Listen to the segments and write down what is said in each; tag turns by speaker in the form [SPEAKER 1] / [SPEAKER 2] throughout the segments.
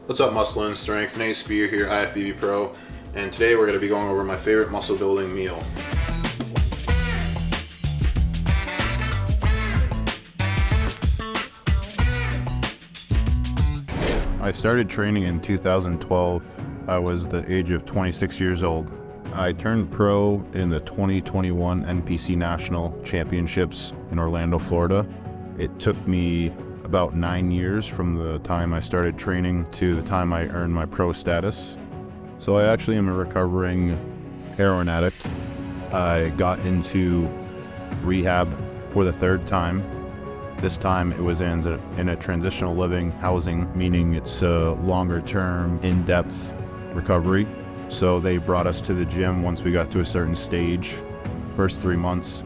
[SPEAKER 1] What's up, Muscle and Strength? Nate Spear here, IFBB Pro, and today we're going to be going over my favorite muscle building meal. I started training in 2012. I was the age of 26 years old. I turned pro in the 2021 NPC National Championships in Orlando, Florida. It took me about 9 years from the time I started training to the time I earned my pro status. So I actually am a recovering heroin addict. I got into rehab for the third time. This time it was in a transitional living housing, meaning it's a longer term, in-depth recovery. So they brought us to the gym once we got to a certain stage. First 3 months,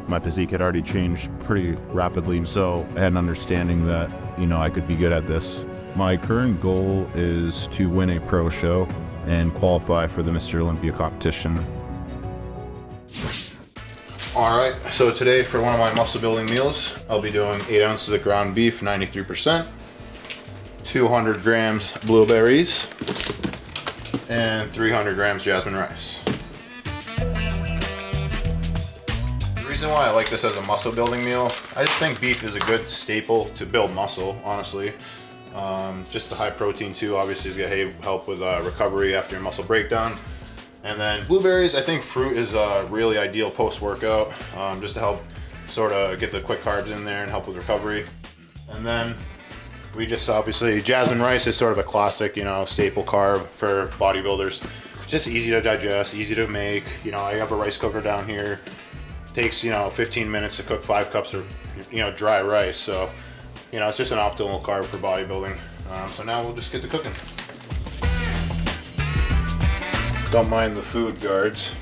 [SPEAKER 1] my physique had already changed pretty rapidly, so I had an understanding that, I could be good at this. My current goal is to win a pro show and qualify for the Mr. Olympia competition. Alright, so today for one of my muscle building meals, I'll be doing 8 ounces of ground beef, 93%, 200 grams blueberries, and 300 grams jasmine rice. The reason why I like this as a muscle building meal, I just think beef is a good staple to build muscle, honestly. Just the high protein too, obviously is gonna help with recovery after your muscle breakdown. And then blueberries, I think fruit is really ideal post-workout, just to help sort of get the quick carbs in there and help with recovery. And then we just obviously, jasmine rice is sort of a classic, staple carb for bodybuilders. It's just easy to digest, easy to make. I have a rice cooker down here. Takes 15 minutes to cook 5 cups of dry rice, so it's just an optimal carb for bodybuilding. So now we'll just get to cooking. Don't mind the food guards.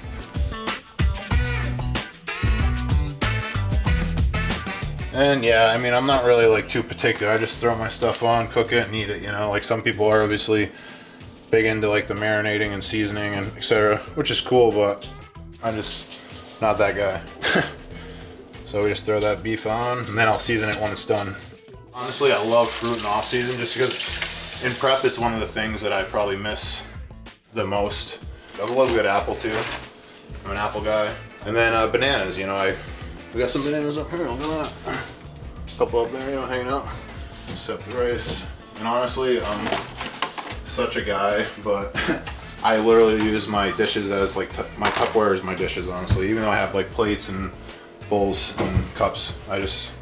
[SPEAKER 1] And yeah, I'm not really too particular. I just throw my stuff on, cook it, and eat it. Like some people are obviously big into the marinating and seasoning and etc., which is cool, but I'm just not that guy. So we just throw that beef on, and then I'll season it when it's done. Honestly, I love fruit in off season just because in prep it's one of the things that I probably miss the most. I love a good apple too. I'm an apple guy. And then bananas, we got some bananas up here, look at that. A couple up there, hanging out. Set the rice. And honestly, I'm such a guy, but I literally use my dishes as my Tupperware is my dishes, honestly. Even though I have plates and bowls and cups, I just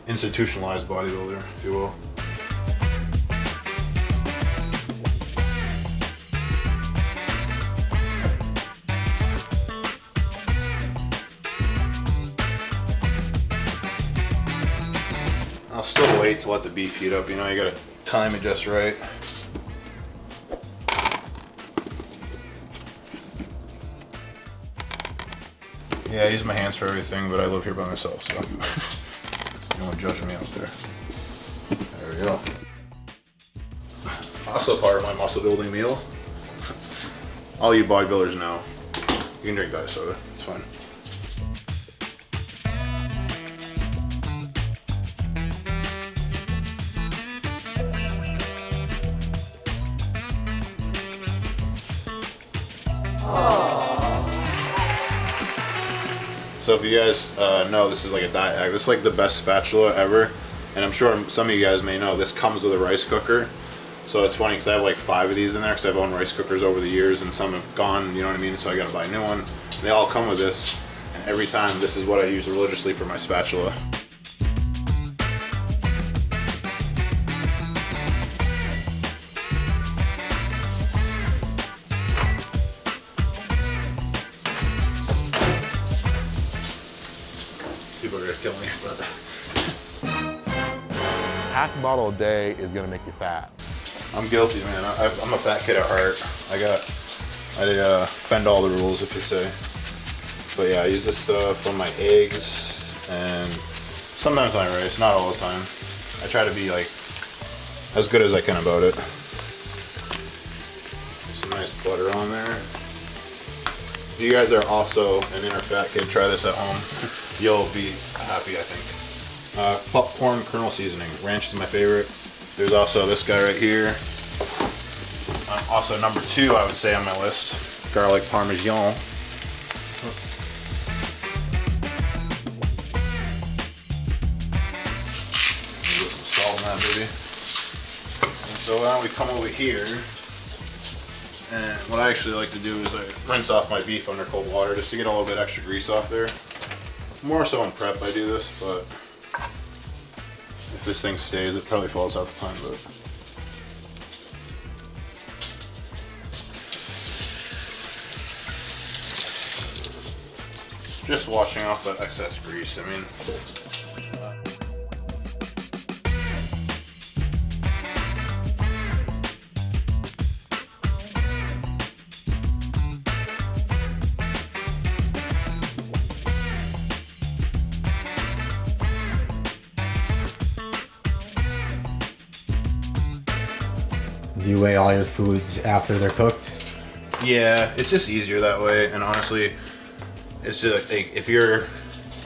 [SPEAKER 1] institutionalized bodybuilder, if you will. I'll still wait to let the beef heat up. You gotta time it just right. Yeah, I use my hands for everything, but I live here by myself, so no one judging me out there. There we go. Also part of my muscle building meal. All you bodybuilders know, you can drink diet soda, it's fine. So if you guys know, this is a diet hack. This is the best spatula ever, and I'm sure some of you guys may know this comes with a rice cooker. So it's funny because I have 5 of these in there because I've owned rice cookers over the years, and some have gone, so I gotta buy a new one. And they all come with this, and every time this is what I use religiously for my spatula. People are gonna kill me, but
[SPEAKER 2] half a bottle a day is gonna make you fat.
[SPEAKER 1] I'm guilty, man. I'm a fat kid at heart. I bend all the rules, if you say. But yeah, I use this stuff on my eggs and sometimes my rice, not all the time. I try to be as good as I can about it. Some nice butter on there. If you guys are also an inner fat kid, try this at home. You'll be happy, I think. Popcorn kernel seasoning. Ranch is my favorite. There's also this guy right here. Also, number 2, I would say on my list, garlic parmesan. Put some salt in that, baby. And so now we come over here, and what I actually like to do is I rinse off my beef under cold water just to get a little bit extra grease off there. More so in prep I do this, but if this thing stays, it probably falls out the time, but. Just washing off that excess grease, I mean.
[SPEAKER 3] Do you weigh all your foods after they're cooked?
[SPEAKER 1] Yeah, it's just easier that way, and honestly, it's just like, if you're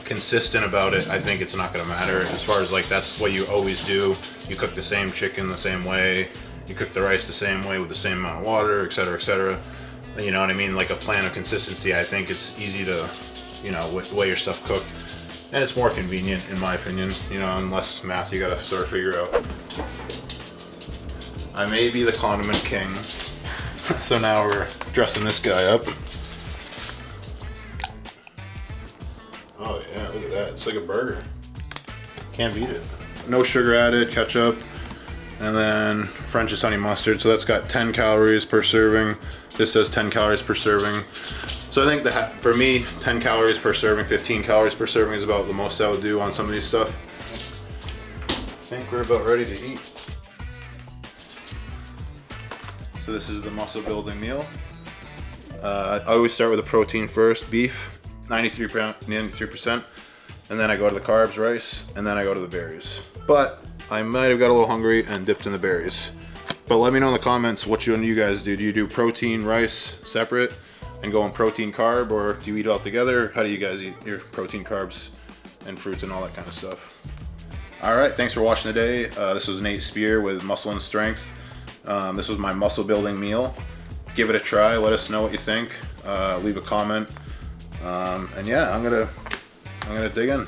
[SPEAKER 1] consistent about it, I think it's not gonna matter. As far as like, that's what you always do. You cook the same chicken the same way, you cook the rice the same way with the same amount of water, etc., etc. You know what I mean? Like a plan of consistency. I think it's easy to, you know, weigh your stuff cooked, and it's more convenient in my opinion. You know, and less math you gotta sort of figure out. I may be the condiment king, so now we're dressing this guy up. Oh yeah, look at that. It's like a burger. Can't beat it. No sugar added, ketchup, and then French's honey mustard. So that's got 10 calories per serving. This says 10 calories per serving. So I think that for me, 10 calories per serving, 15 calories per serving is about the most I would do on some of these stuff. I think we're about ready to eat. So this is the muscle building meal. I always start with the protein first, beef, 93%, and then I go to the carbs, rice, and then I go to the berries. But I might have got a little hungry and dipped in the berries. But let me know in the comments what you guys do. Do you do protein, rice separate and go on protein carb, or do you eat it all together? How do you guys eat your protein, carbs, and fruits and all that kind of stuff? All right, thanks for watching today. This was Nate Spear with Muscle and Strength. This was my muscle building meal. Give it a try. Let us know what you think. Leave a comment. And yeah, I'm gonna dig in.